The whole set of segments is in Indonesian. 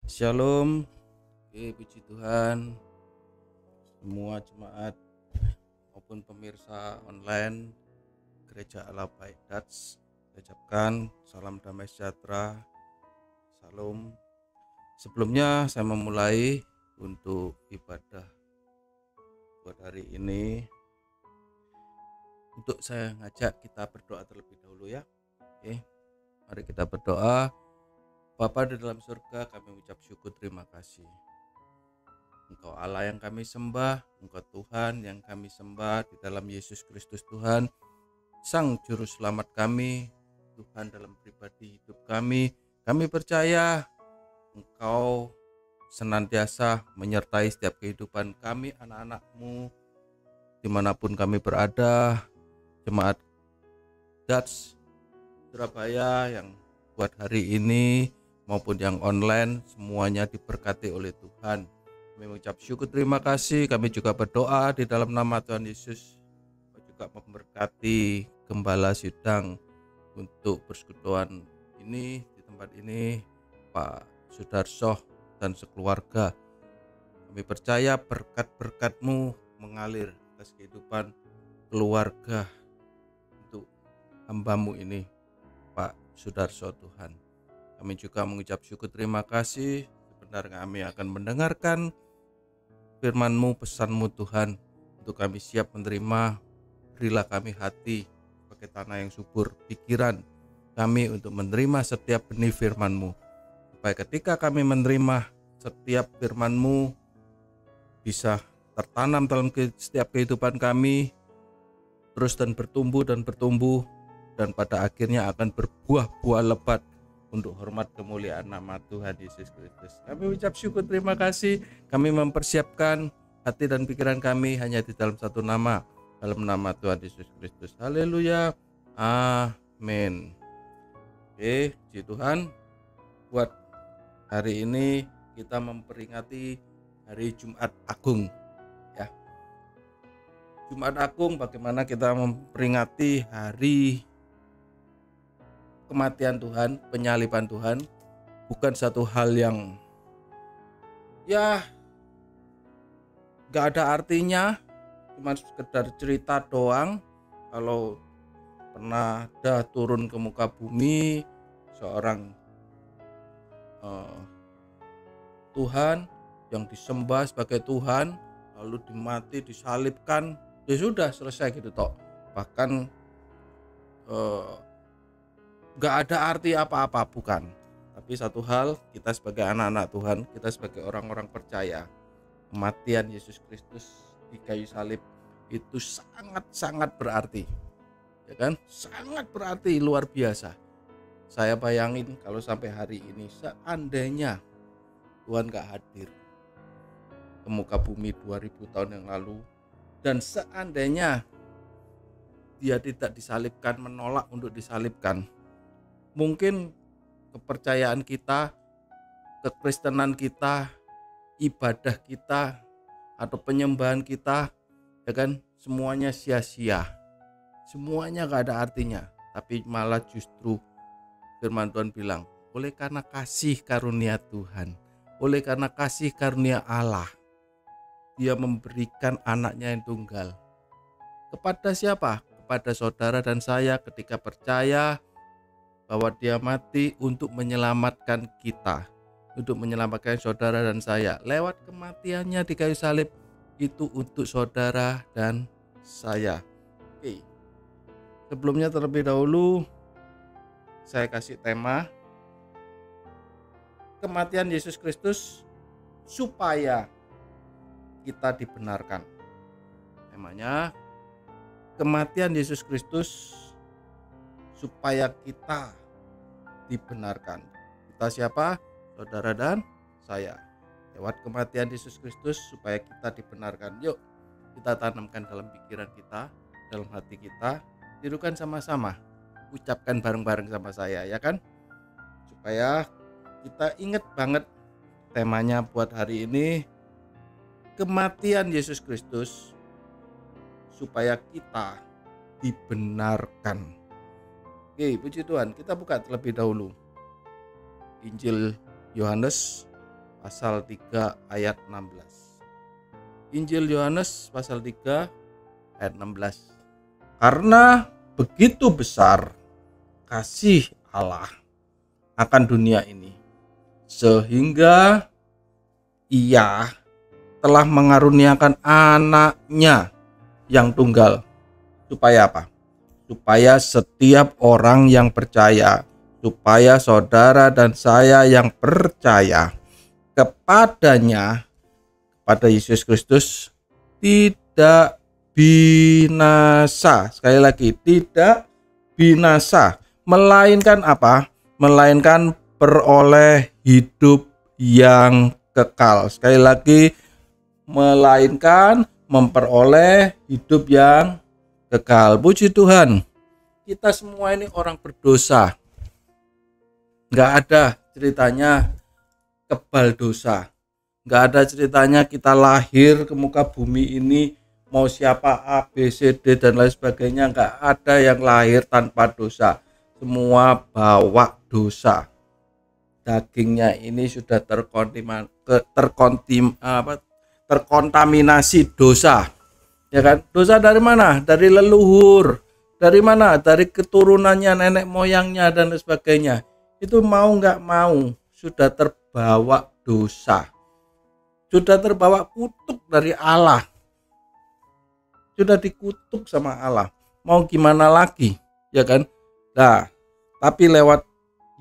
Shalom, puji Tuhan, semua jemaat maupun pemirsa online Gereja Allah Baik Dats. Saya ucapkan salam damai sejahtera, salam. Sebelumnya saya memulai untuk ibadah buat hari ini. Untuk saya ngajak kita berdoa terlebih dahulu ya. Oke, mari kita berdoa. Bapa di dalam surga, kami ucap syukur terima kasih. Engkau Allah yang kami sembah, Engkau Tuhan yang kami sembah di dalam Yesus Kristus Tuhan, Sang Juru Selamat kami, Tuhan dalam pribadi hidup kami. Kami percaya Engkau senantiasa menyertai setiap kehidupan kami, anak-anak-Mu, dimanapun kami berada. Jemaat Dats Surabaya yang buat hari ini maupun yang online, semuanya diberkati oleh Tuhan. Kami mengucap syukur terima kasih. Kami juga berdoa di dalam nama Tuhan Yesus, juga memberkati Gembala Sidang untuk persekutuan ini di tempat ini, Pak Sudarso dan sekeluarga. Kami percaya berkat-berkat-Mu mengalir atas kehidupan keluarga untuk hamba-Mu ini, Pak Sudarso Tuhan. Kami juga mengucap syukur terima kasih. Sebentar kami akan mendengarkan firman-Mu, pesan-Mu Tuhan, untuk kami siap menerima. Berilah kami hati sebagai tanah yang subur, pikiran kami untuk menerima setiap benih firman-Mu, supaya ketika kami menerima setiap firman-Mu bisa tertanam dalam setiap kehidupan kami, terus dan bertumbuh, dan pada akhirnya akan berbuah-buah lebat untuk hormat kemuliaan nama Tuhan Yesus Kristus. Kami ucap syukur terima kasih. Kami mempersiapkan hati dan pikiran kami hanya di dalam satu nama, dalam nama Tuhan Yesus Kristus. Haleluya, amin. Oke, puji Tuhan. Buat hari ini kita memperingati hari Jumat Agung ya. Jumat Agung, bagaimana kita memperingati hari kematian Tuhan, penyaliban Tuhan, bukan satu hal yang ya gak ada artinya, cuma sekedar cerita doang. Kalau pernah dah turun ke muka bumi seorang Tuhan yang disembah sebagai Tuhan, lalu dimati, disalibkan, ya sudah selesai gitu toh. Bahkan gak ada arti apa-apa, bukan. Tapi satu hal, kita sebagai anak-anak Tuhan, kita sebagai orang-orang percaya, kematian Yesus Kristus di kayu salib itu sangat-sangat berarti, ya kan? Sangat berarti, luar biasa. Saya bayangin kalau sampai hari ini, seandainya Tuhan gak hadir ke muka bumi 2000 tahun yang lalu, dan seandainya dia tidak disalibkan, menolak untuk disalibkan, mungkin kepercayaan kita, kekristenan kita, ibadah kita, atau penyembahan kita, ya kan, semuanya sia-sia, semuanya gak ada artinya. Tapi malah justru firman Tuhan bilang, oleh karena kasih karunia Tuhan, oleh karena kasih karunia Allah, Dia memberikan anaknya yang tunggal. Kepada siapa? Kepada saudara dan saya ketika percaya bahwa Dia mati untuk menyelamatkan kita, untuk menyelamatkan saudara dan saya. Lewat kematiannya di kayu salib itu untuk saudara dan saya. Oke. Sebelumnya terlebih dahulu saya kasih tema kematian Yesus Kristus supaya kita dibenarkan. Temanya kematian Yesus Kristus supaya kita dibenarkan. Kita siapa? Saudara dan saya. Lewat kematian Yesus Kristus supaya kita dibenarkan. Yuk kita tanamkan dalam pikiran kita, dalam hati kita. Tirukan sama-sama, ucapkan bareng-bareng sama saya, ya kan? Supaya kita ingat banget temanya buat hari ini, kematian Yesus Kristus supaya kita dibenarkan. Oke, puji Tuhan. Kita buka terlebih dahulu Injil Yohanes pasal 3 ayat 16. Injil Yohanes pasal 3 ayat 16. Karena begitu besar kasih Allah akan dunia ini, sehingga Ia telah mengaruniakan anaknya yang tunggal. Supaya apa? Supaya setiap orang yang percaya, supaya saudara dan saya yang percaya kepadanya, pada Yesus Kristus, tidak binasa. Sekali lagi, tidak binasa, melainkan apa? Melainkan peroleh hidup yang kekal. Sekali lagi, melainkan memperoleh hidup yang kekal. Puji Tuhan, kita semua ini orang berdosa. Nggak ada ceritanya kebal dosa. Nggak ada ceritanya kita lahir ke muka bumi ini mau siapa A, B, C, D dan lain sebagainya. Nggak ada yang lahir tanpa dosa. Semua bawa dosa. Dagingnya ini sudah terkontaminasi dosa. Ya kan? Dosa dari mana? Dari leluhur. Dari mana? Dari keturunannya, nenek moyangnya dan lain sebagainya. Itu mau nggak mau sudah terbawa dosa. Sudah terbawa kutuk dari Allah. Sudah dikutuk sama Allah. Mau gimana lagi? Ya kan? Nah, tapi lewat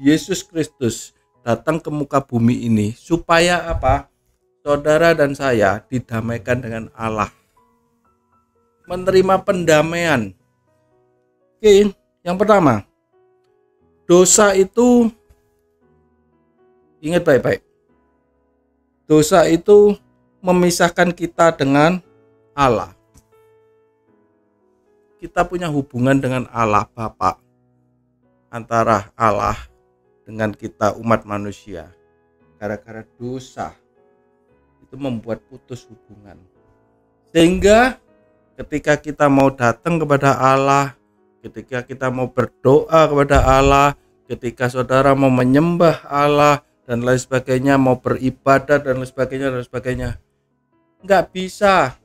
Yesus Kristus datang ke muka bumi ini supaya apa? Saudara dan saya didamaikan dengan Allah. Menerima pendamaian. Oke, yang pertama, dosa itu, ingat baik-baik, dosa itu memisahkan kita dengan Allah. Kita punya hubungan dengan Allah Bapa, antara Allah dengan kita umat manusia. Gara-gara dosa itu membuat putus hubungan. Sehingga ketika kita mau datang kepada Allah, ketika kita mau berdoa kepada Allah, ketika saudara mau menyembah Allah dan lain sebagainya, mau beribadah dan lain sebagainya, nggak bisa,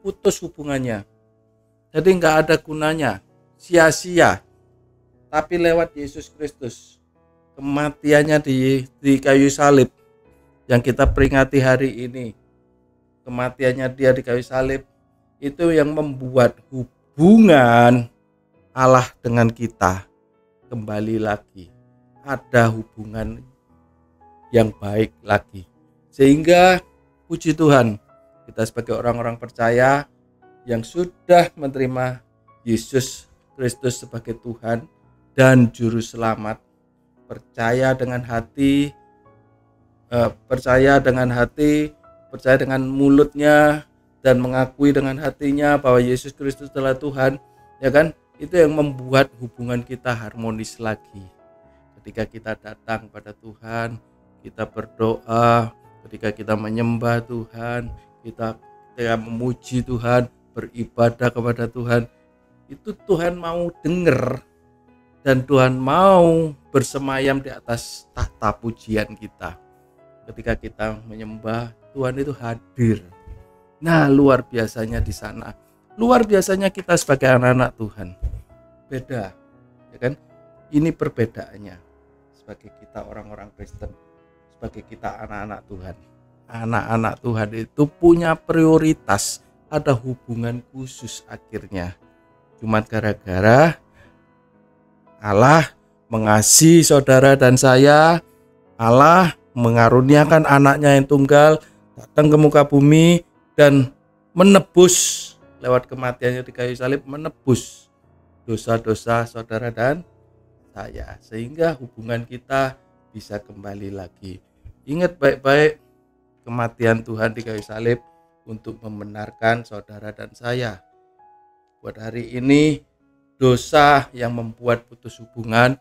putus hubungannya. Jadi nggak ada gunanya, sia-sia. Tapi lewat Yesus Kristus, kematiannya di kayu salib yang kita peringati hari ini, kematiannya dia di kayu salib, itu yang membuat hubungan Allah dengan kita kembali lagi, ada hubungan yang baik lagi. Sehingga puji Tuhan, kita sebagai orang-orang percaya yang sudah menerima Yesus Kristus sebagai Tuhan dan Juru Selamat, percaya dengan hati, percaya dengan mulutnya dan mengakui dengan hatinya bahwa Yesus Kristus adalah Tuhan, ya kan? Itu yang membuat hubungan kita harmonis lagi. Ketika kita datang pada Tuhan, kita berdoa, ketika kita menyembah Tuhan, kita memuji Tuhan, beribadah kepada Tuhan, itu Tuhan mau dengar dan Tuhan mau bersemayam di atas tahta pujian kita. Ketika kita menyembah, Tuhan itu hadir. Nah, luar biasanya di sana. Luar biasanya kita sebagai anak-anak Tuhan. Beda, ya kan? Ini perbedaannya sebagai kita orang-orang Kristen, sebagai kita anak-anak Tuhan. Anak-anak Tuhan itu punya prioritas, ada hubungan khusus akhirnya. Cuma gara-gara Allah mengasihi saudara dan saya, Allah mengaruniakan anaknya yang tunggal datang ke muka bumi dan menebus lewat kematiannya di kayu salib, menebus dosa-dosa saudara dan saya, sehingga hubungan kita bisa kembali lagi. Ingat baik-baik kematian Tuhan di kayu salib untuk membenarkan saudara dan saya. Buat hari ini, dosa yang membuat putus hubungan,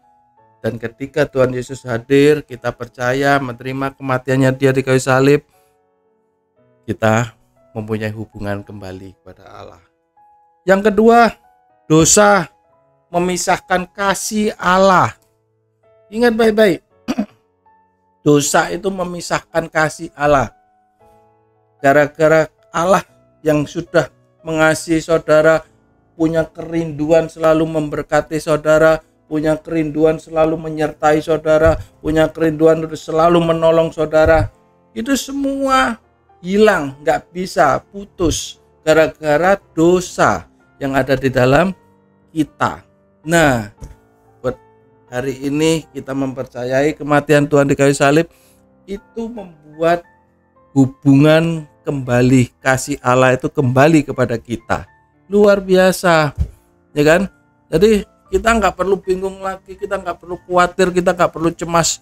dan ketika Tuhan Yesus hadir, kita percaya menerima kematiannya dia di kayu salib, kita mempunyai hubungan kembali kepada Allah. Yang kedua, dosa memisahkan kasih Allah. Ingat baik-baik, Dosa itu memisahkan kasih Allah. Gara-gara Allah yang sudah mengasihi saudara, punya kerinduan selalu memberkati saudara, punya kerinduan selalu menyertai saudara, punya kerinduan selalu menolong saudara, itu semua hilang, nggak bisa, putus gara-gara dosa yang ada di dalam kita. Nah, buat hari ini kita mempercayai kematian Tuhan di kayu salib itu membuat hubungan kembali, kasih Allah itu kembali kepada kita. Luar biasa, ya kan? Jadi kita nggak perlu bingung lagi, kita nggak perlu khawatir, kita nggak perlu cemas,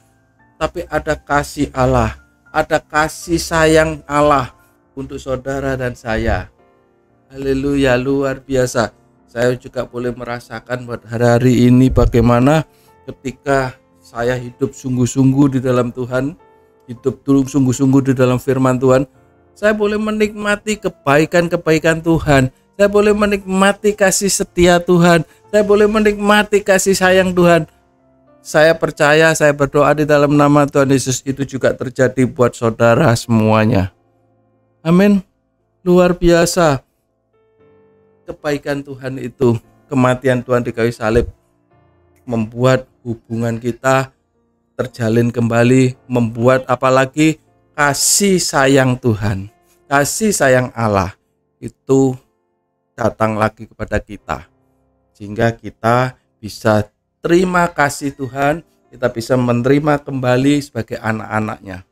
tapi ada kasih Allah, ada kasih sayang Allah untuk saudara dan saya. Haleluya, luar biasa. Saya juga boleh merasakan buat hari-hari ini bagaimana ketika saya hidup sungguh-sungguh di dalam Tuhan, hidup sungguh-sungguh di dalam firman Tuhan, saya boleh menikmati kebaikan-kebaikan Tuhan. Saya boleh menikmati kasih setia Tuhan. Saya boleh menikmati kasih sayang Tuhan. Saya percaya, saya berdoa di dalam nama Tuhan Yesus itu juga terjadi buat saudara semuanya. Amin. Luar biasa. Kebaikan Tuhan itu, kematian Tuhan di kayu salib membuat hubungan kita terjalin kembali, membuat apalagi kasih sayang Tuhan, kasih sayang Allah itu datang lagi kepada kita, sehingga kita bisa terima kasih Tuhan, kita bisa menerima kembali sebagai anak-anaknya.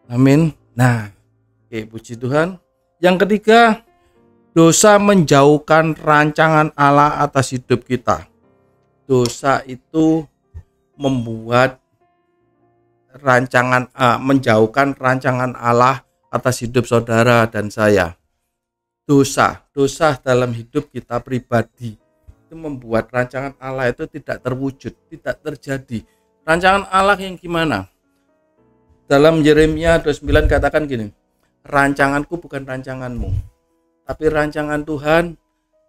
Amin. Nah, puji Tuhan. Yang ketiga, dosa menjauhkan rancangan Allah atas hidup kita. Dosa itu membuat menjauhkan rancangan Allah atas hidup saudara dan saya. Dosa dalam hidup kita pribadi itu membuat rancangan Allah itu tidak terwujud, tidak terjadi. Rancangan Allah yang gimana? Dalam Yeremia 29 katakan gini, rancanganku bukan rancanganmu, tapi rancangan Tuhan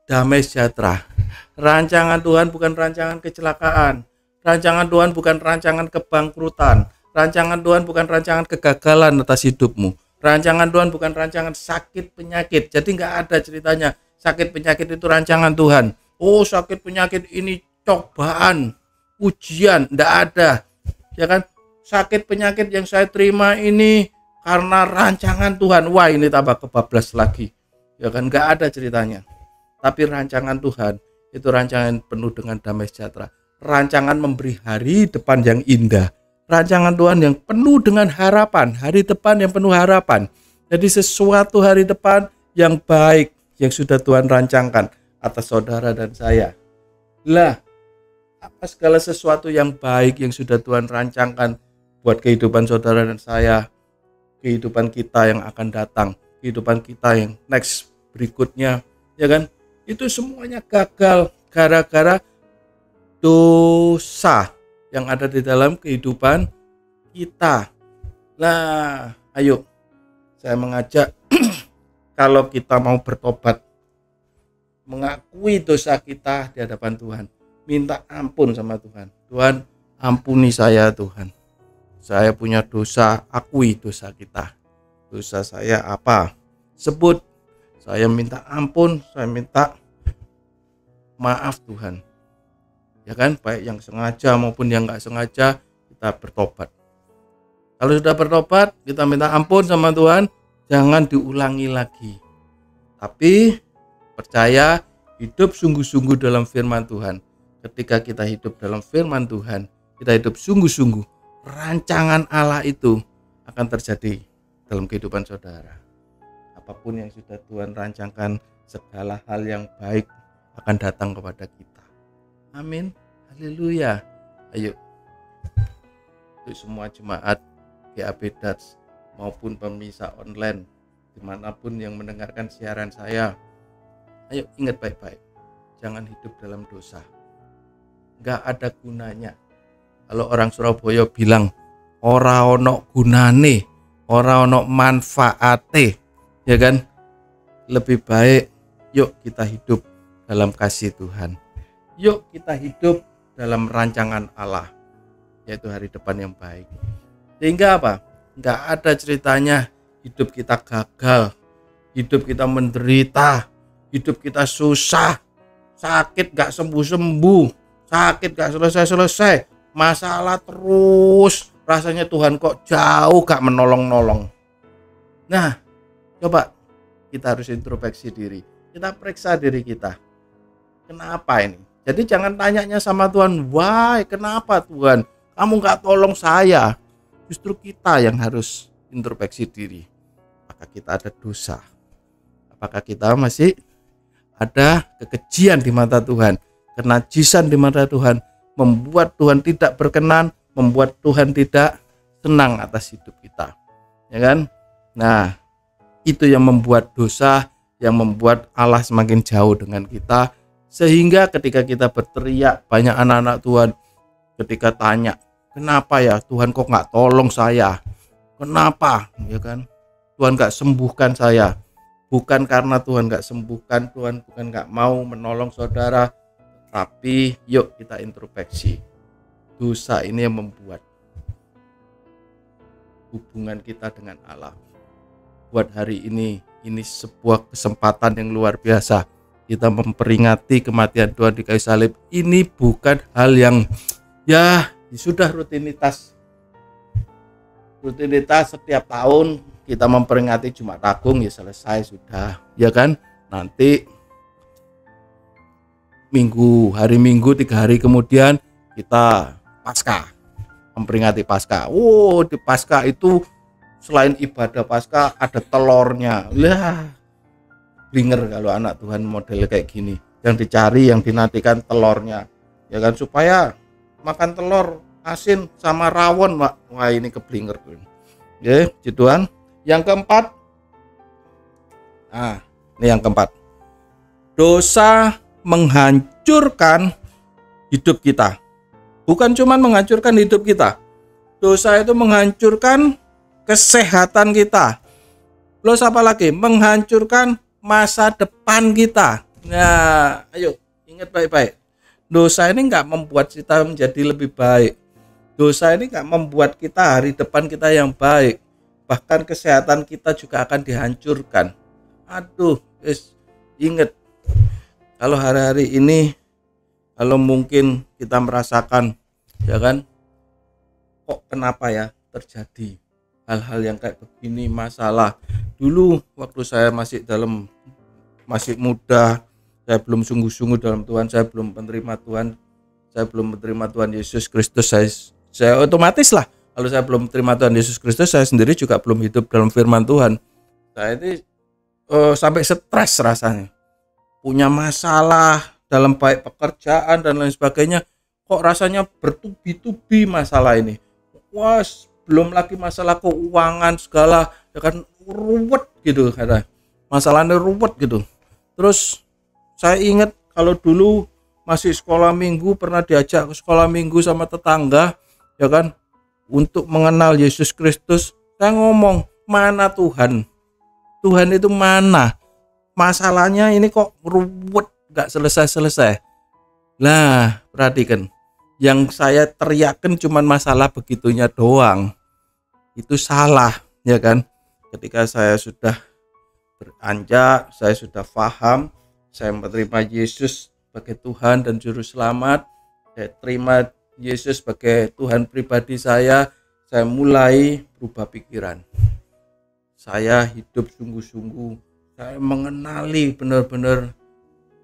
damai sejahtera. Rancangan Tuhan bukan rancangan kecelakaan. Rancangan Tuhan bukan rancangan kebangkrutan. Rancangan Tuhan bukan rancangan kegagalan atas hidupmu. Rancangan Tuhan bukan rancangan sakit penyakit. Jadi nggak ada ceritanya sakit penyakit itu rancangan Tuhan. Oh, sakit penyakit ini cobaan, ujian, nggak ada. Ya kan? Sakit penyakit yang saya terima ini karena rancangan Tuhan. Wah, ini tambah kebablas lagi. Ya kan? Nggak ada ceritanya. Tapi rancangan Tuhan itu rancangan penuh dengan damai sejahtera. Rancangan memberi hari depan yang indah. Rancangan Tuhan yang penuh dengan harapan, hari depan yang penuh harapan. Jadi sesuatu hari depan yang baik yang sudah Tuhan rancangkan atas saudara dan saya. Lah, apa segala sesuatu yang baik yang sudah Tuhan rancangkan buat kehidupan saudara dan saya, kehidupan kita yang akan datang, kehidupan kita yang next berikutnya, ya kan? Itu semuanya gagal gara-gara dosa yang ada di dalam kehidupan kita. Nah, ayo saya mengajak kalau kita mau bertobat, mengakui dosa kita di hadapan Tuhan, minta ampun sama Tuhan. Tuhan, ampuni saya Tuhan. Saya punya dosa, akui dosa kita. Dosa saya apa? Sebut. Saya minta ampun, saya minta maaf Tuhan. Ya kan, baik yang sengaja maupun yang nggak sengaja, kita bertobat. Kalau sudah bertobat, kita minta ampun sama Tuhan, jangan diulangi lagi. Tapi percaya, hidup sungguh-sungguh dalam firman Tuhan. Ketika kita hidup dalam firman Tuhan, kita hidup sungguh-sungguh, rancangan Allah itu akan terjadi dalam kehidupan saudara. Apapun yang sudah Tuhan rancangkan, segala hal yang baik akan datang kepada kita. Amin. Haleluya. Ayo, untuk semua jemaat GAP Dats maupun pemirsa online dimanapun yang mendengarkan siaran saya, ayo ingat baik-baik, jangan hidup dalam dosa. Gak ada gunanya. Kalau orang Surabaya bilang ora ono gunane, ora ono manfaate, ya kan? Lebih baik yuk kita hidup dalam kasih Tuhan. Yuk kita hidup dalam rancangan Allah, yaitu hari depan yang baik. Sehingga apa? Nggak ada ceritanya hidup kita gagal, hidup kita menderita, hidup kita susah, sakit gak sembuh-sembuh, sakit gak selesai-selesai, masalah terus, rasanya Tuhan kok jauh gak menolong-nolong. Nah, coba kita harus introspeksi diri, kita periksa diri kita, kenapa ini? Jadi jangan tanyanya sama Tuhan, why, kenapa Tuhan kamu gak tolong saya? Justru kita yang harus introspeksi diri. Apakah kita ada dosa? Apakah kita masih ada kekejian di mata Tuhan, kenajisan di mata Tuhan, membuat Tuhan tidak berkenan, membuat Tuhan tidak senang atas hidup kita, ya kan? Nah, itu yang membuat dosa, yang membuat Allah semakin jauh dengan kita, sehingga ketika kita berteriak, banyak anak-anak Tuhan ketika tanya, kenapa ya Tuhan kok nggak tolong saya? Kenapa? Ya kan? Tuhan nggak sembuhkan saya. Bukan karena Tuhan nggak sembuhkan, Tuhan bukan nggak mau menolong saudara, tapi yuk kita introspeksi. Dosa ini yang membuat hubungan kita dengan Allah. Buat hari ini sebuah kesempatan yang luar biasa. Kita memperingati kematian Tuhan di kayu salib. Ini bukan hal yang ya sudah rutinitas setiap tahun kita memperingati Jumat Agung, ya selesai sudah, ya kan? Nanti hari Minggu 3 hari kemudian kita Paskah, memperingati Paskah. Di Paskah itu selain ibadah Paskah ada telurnya. Lah, blinger kalau anak Tuhan model kayak gini. Yang dicari, yang dinantikan telurnya, ya kan, supaya makan telur asin sama rawon, Pak. Wah, ini keblinger. Ya, Tuhan. Yang keempat. Nah, ini yang keempat. Dosa menghancurkan hidup kita. Bukan cuma menghancurkan hidup kita. Dosa itu menghancurkan kesehatan kita. Terus apa lagi? Menghancurkan masa depan kita. Nah, ayo ingat baik-baik. Dosa ini enggak membuat kita menjadi lebih baik. Dosa ini enggak membuat kita hari depan kita yang baik. Bahkan kesehatan kita juga akan dihancurkan. Aduh, ingat, kalau hari-hari ini, kalau mungkin kita merasakan, ya kan, kok kenapa ya terjadi hal-hal yang kayak begini, masalah. Dulu waktu saya masih muda, saya belum sungguh-sungguh dalam Tuhan, saya belum menerima Tuhan Yesus Kristus, saya otomatis lah. Kalau saya belum terima Tuhan Yesus Kristus, saya sendiri juga belum hidup dalam firman Tuhan. Saya ini sampai stres rasanya. Punya masalah dalam baik pekerjaan dan lain sebagainya. Kok rasanya bertubi-tubi masalah ini. Wah, belum lagi masalah keuangan segala, ya kan, ruwet gitu. Masalahnya ruwet gitu. Terus saya ingat kalau dulu masih sekolah minggu, pernah diajak ke sekolah minggu sama tetangga, ya kan, untuk mengenal Yesus Kristus. Saya ngomong, mana Tuhan? Tuhan itu mana? Masalahnya ini kok ruwet, gak selesai-selesai. Nah, perhatikan, yang saya teriakan cuma masalah begitunya doang. Itu salah, ya kan? Ketika saya sudah beranjak, saya sudah paham, saya menerima Yesus sebagai Tuhan dan Juru Selamat, saya terima Yesus sebagai Tuhan pribadi saya mulai berubah pikiran. Saya hidup sungguh-sungguh, saya mengenali benar-benar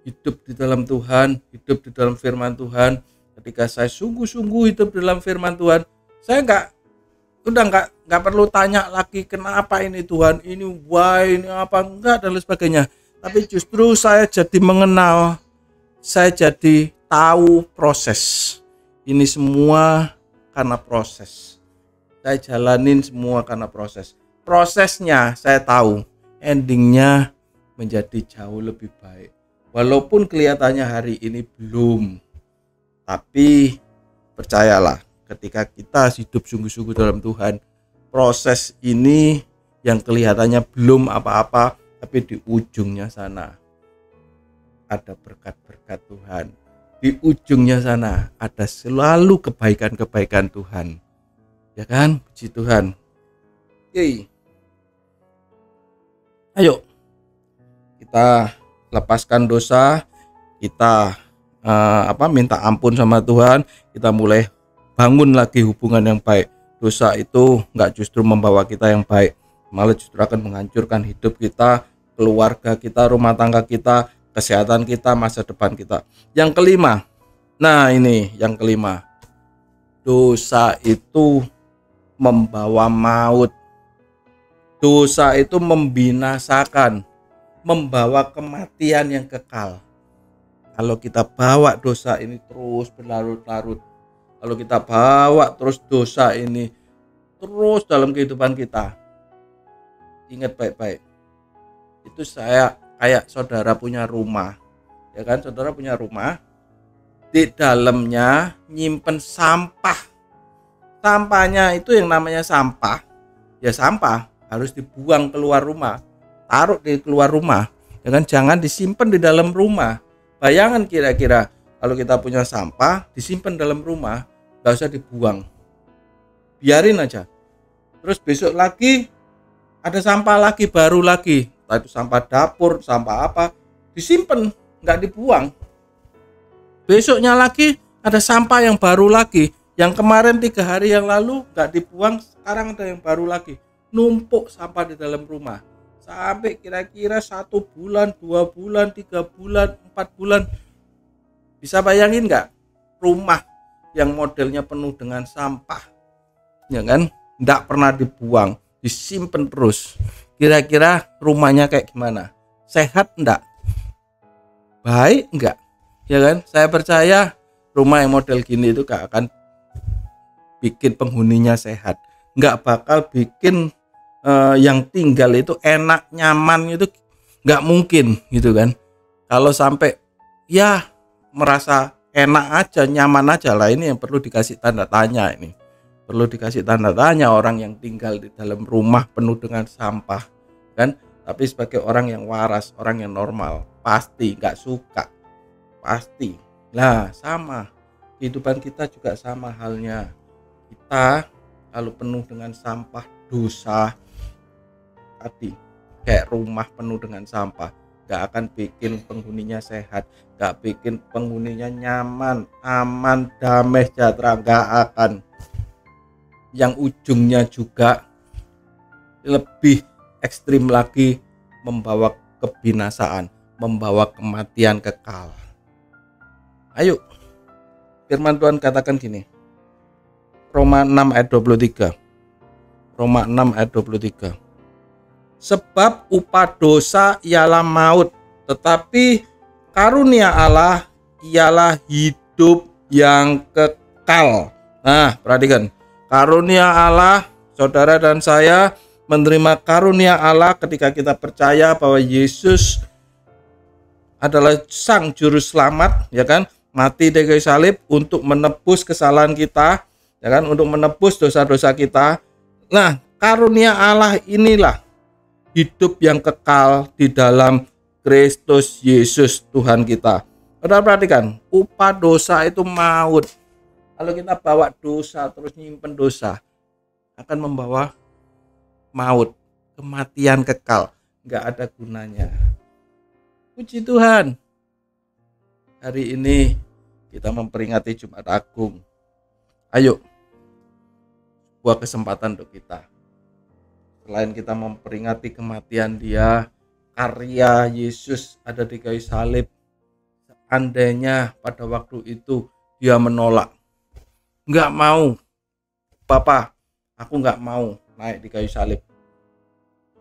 hidup di dalam Tuhan, hidup di dalam firman Tuhan. Ketika saya sungguh-sungguh hidup dalam firman Tuhan, saya nggak perlu tanya lagi kenapa ini Tuhan, ini why, ini apa, enggak dan lain sebagainya. Tapi justru saya jadi mengenal, saya jadi tahu proses. Ini semua karena proses. Saya jalanin semua karena proses. Prosesnya saya tahu, endingnya menjadi jauh lebih baik. Walaupun kelihatannya hari ini belum, tapi percayalah, ketika kita hidup sungguh-sungguh dalam Tuhan, proses ini yang kelihatannya belum apa-apa, tapi di ujungnya sana ada berkat-berkat Tuhan. Di ujungnya sana ada selalu kebaikan-kebaikan Tuhan. Ya kan? Puji Tuhan. Oke. Ayo kita lepaskan dosa, kita minta ampun sama Tuhan, kita mulai bangun lagi hubungan yang baik. Dosa itu enggak justru membawa kita yang baik, malah justru akan menghancurkan hidup kita, keluarga kita, rumah tangga kita, kesehatan kita, masa depan kita. Yang kelima, nah ini yang kelima, dosa itu membawa maut. Dosa itu membinasakan, membawa kematian yang kekal. Kalau kita bawa dosa ini terus berlarut-larut, kalau kita bawa terus dosa ini terus dalam kehidupan kita, ingat baik-baik, itu saya kayak saudara punya rumah, ya kan? Saudara punya rumah, di dalamnya nyimpen sampah. Sampahnya itu yang namanya sampah, ya sampah harus dibuang keluar rumah, taruh di keluar rumah, ya kan? Jangan disimpan di dalam rumah. Bayangan kira-kira kalau kita punya sampah disimpan dalam rumah, gak usah dibuang, biarin aja. Terus besok lagi ada sampah lagi, baru lagi, entah itu sampah dapur, sampah apa, disimpan, gak dibuang. Besoknya lagi ada sampah yang baru lagi, yang kemarin 3 hari yang lalu gak dibuang, sekarang ada yang baru lagi. Numpuk sampah di dalam rumah sampai kira-kira 1 bulan, 2 bulan, 3 bulan, 4 bulan. Bisa bayangin nggak rumah yang modelnya penuh dengan sampah, ya kan? Nggak pernah dibuang, disimpan terus. Kira-kira rumahnya kayak gimana? Sehat nggak? Baik nggak? Ya kan? Saya percaya rumah yang model gini itu gak akan bikin penghuninya sehat, nggak bakal bikin yang tinggal itu enak, nyaman, itu nggak mungkin gitu kan. Kalau sampai ya merasa enak aja, nyaman aja lah, ini yang perlu dikasih tanda tanya. Ini perlu dikasih tanda tanya orang yang tinggal di dalam rumah penuh dengan sampah kan. Tapi sebagai orang yang waras, orang yang normal, pasti nggak suka, pasti. Nah sama kehidupan kita juga sama halnya. Kita kalau penuh dengan sampah dosa tadi, kayak rumah penuh dengan sampah, gak akan bikin penghuninya sehat, gak bikin penghuninya nyaman, aman, damai, sejahtera, gak akan. Yang ujungnya juga lebih ekstrim lagi, membawa kebinasaan, membawa kematian kekal. Ayo, firman Tuhan katakan gini, Roma 6 ayat 23. Roma 6 ayat 23. Sebab upah dosa ialah maut, tetapi karunia Allah ialah hidup yang kekal. Nah, perhatikan, karunia Allah, saudara dan saya menerima karunia Allah ketika kita percaya bahwa Yesus adalah sang juru selamat, ya kan? Mati di kayu salib untuk menebus kesalahan kita, ya kan? Untuk menebus dosa-dosa kita. Nah, karunia Allah inilah hidup yang kekal di dalam Kristus Yesus Tuhan kita. Saudara perhatikan, upah dosa itu maut. Kalau kita bawa dosa terus nyimpen dosa, akan membawa maut, kematian kekal, nggak ada gunanya. Puji Tuhan, hari ini kita memperingati Jumat Agung. Ayo, sebuah kesempatan untuk kita. Selain kita memperingati kematian Dia, karya Yesus ada di kayu salib, seandainya pada waktu itu Dia menolak, nggak mau, Papa, aku nggak mau naik di kayu salib.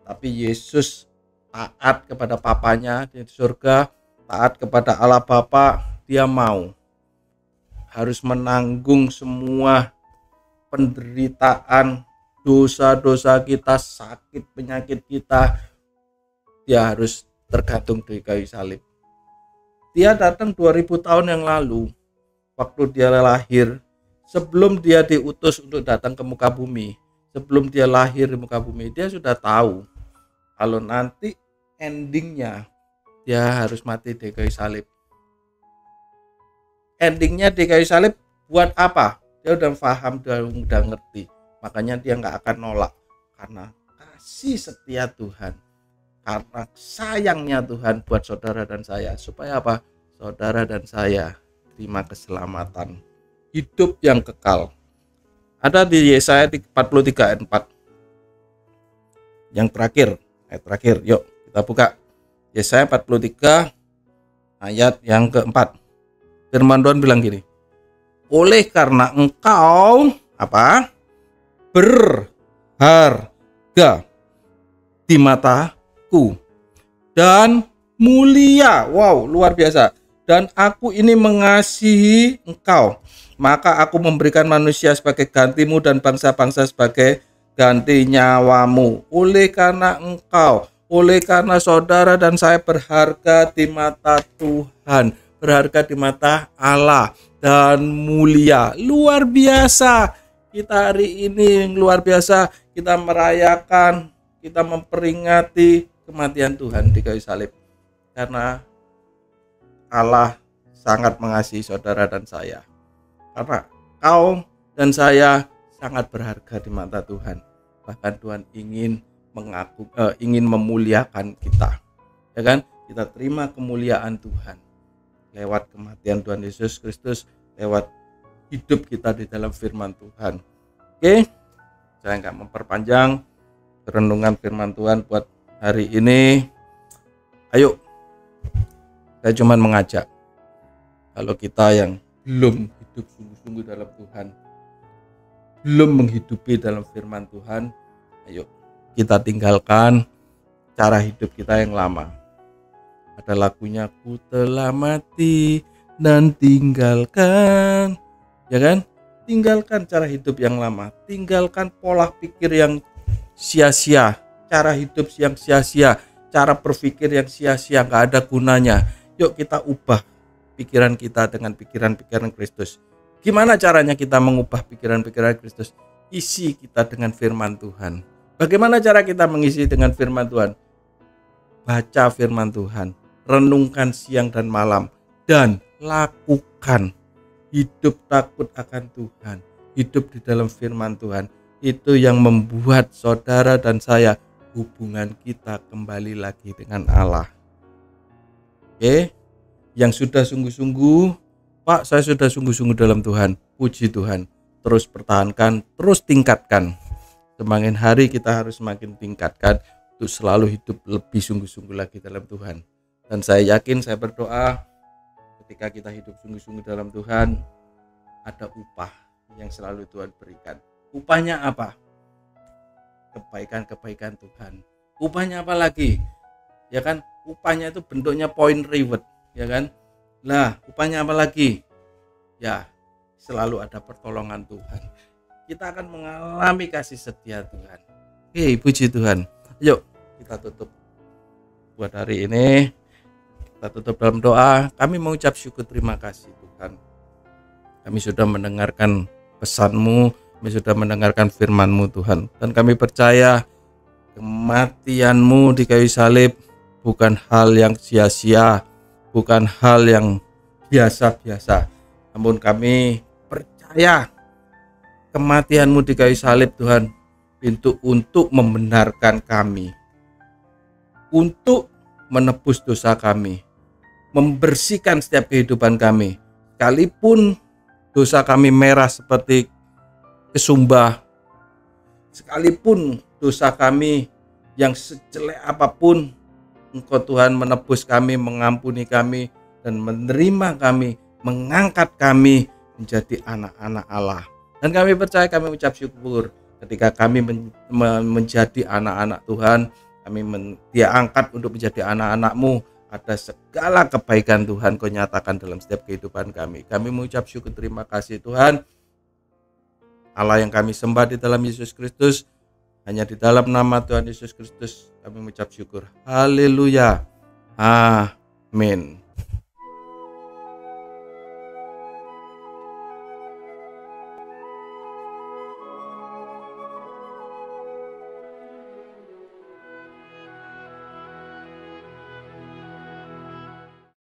Tapi Yesus taat kepada Papanya di surga, taat kepada Allah Bapa, Dia mau harus menanggung semua penderitaan, dosa-dosa kita, sakit penyakit kita. Dia harus tergantung di kayu salib. Dia datang 2000 tahun yang lalu, waktu Dia lahir, sebelum Dia diutus untuk datang ke muka bumi, sebelum Dia lahir di muka bumi, Dia sudah tahu kalau nanti endingnya Dia harus mati di kayu salib. Endingnya di kayu salib buat apa? Dia udah paham, dia udah ngerti. Makanya dia nggak akan nolak, karena kasih setia Tuhan, karena sayangnya Tuhan buat saudara dan saya, supaya apa? Saudara dan saya terima keselamatan, hidup yang kekal. Ada di Yesaya 43 ayat 4. Yang terakhir, ayat terakhir, yuk kita buka Yesaya 43 ayat yang keempat. Firman Tuhan bilang gini, oleh karena engkau apa? Berharga di mataku dan mulia. Wow, luar biasa. Dan aku ini mengasihi engkau, maka aku memberikan manusia sebagai gantimu dan bangsa-bangsa sebagai ganti nyawamu. Oleh karena engkau, oleh karena saudara dan saya berharga di mata Tuhan, berharga di mata Allah, dan mulia. Luar biasa. Kita hari ini luar biasa, kita merayakan, kita memperingati kematian Tuhan di kayu salib, karena Allah sangat mengasihi saudara dan saya, karena kau dan saya sangat berharga di mata Tuhan. Bahkan Tuhan ingin ingin memuliakan kita, ya kan? Kita terima kemuliaan Tuhan lewat kematian Tuhan Yesus Kristus, lewat hidup kita di dalam firman Tuhan. Oke, saya nggak memperpanjang renungan firman Tuhan buat hari ini. Ayo, saya cuma mengajak, kalau kita yang belum hidup sungguh-sungguh dalam Tuhan, belum menghidupi dalam firman Tuhan, ayo kita tinggalkan cara hidup kita yang lama. Ada lagunya, ku telah mati dan tinggalkan, ya kan? Tinggalkan cara hidup yang lama, tinggalkan pola pikir yang sia-sia, cara hidup yang sia-sia, cara berpikir yang sia-sia, gak ada gunanya. Yuk kita ubah pikiran kita dengan pikiran-pikiran Kristus. Gimana caranya kita mengubah pikiran-pikiran Kristus? Isi kita dengan firman Tuhan. Bagaimana cara kita mengisi dengan firman Tuhan? Baca firman Tuhan, renungkan siang dan malam, dan lakukan. Hidup takut akan Tuhan, hidup di dalam firman Tuhan. Itu yang membuat saudara dan saya, hubungan kita kembali lagi dengan Allah. Oke, yang sudah sungguh-sungguh, Pak, saya sudah sungguh-sungguh dalam Tuhan, puji Tuhan. Terus pertahankan, terus tingkatkan. Semakin hari kita harus semakin tingkatkan untuk selalu hidup lebih sungguh-sungguh lagi dalam Tuhan. Dan saya yakin, saya berdoa, ketika kita hidup sungguh-sungguh dalam Tuhan, ada upah yang selalu Tuhan berikan. Upahnya apa? Kebaikan-kebaikan Tuhan. Upahnya apa lagi? Ya kan? Upahnya itu bentuknya point reward, ya kan? Lah, upahnya apa lagi? Ya, selalu ada pertolongan Tuhan. Kita akan mengalami kasih setia Tuhan. Hei, puji Tuhan. Yuk, kita tutup buat hari ini. Kita tutup dalam doa. Kami mengucap syukur terima kasih Tuhan. Kami sudah mendengarkan pesan-Mu, kami sudah mendengarkan firman-Mu Tuhan. Dan kami percaya kematian-Mu di kayu salib bukan hal yang sia-sia, bukan hal yang biasa-biasa. Namun kami percaya kematian-Mu di kayu salib Tuhan, pintu untuk membenarkan kami, untuk menebus dosa kami, membersihkan setiap kehidupan kami. Sekalipun dosa kami merah seperti kesumbah, sekalipun dosa kami yang sejelek apapun, Engkau Tuhan menebus kami, mengampuni kami, dan menerima kami, mengangkat kami menjadi anak-anak Allah. Dan kami percaya, kami ucap syukur ketika kami menjadi anak-anak Tuhan, Dia angkat untuk menjadi anak-anak-Mu. Ada segala kebaikan Tuhan Kau nyatakan dalam setiap kehidupan kami. Kami mengucap syukur terima kasih Tuhan. Allah yang kami sembah di dalam Yesus Kristus, hanya di dalam nama Tuhan Yesus Kristus kami mengucap syukur. Haleluya. Amin.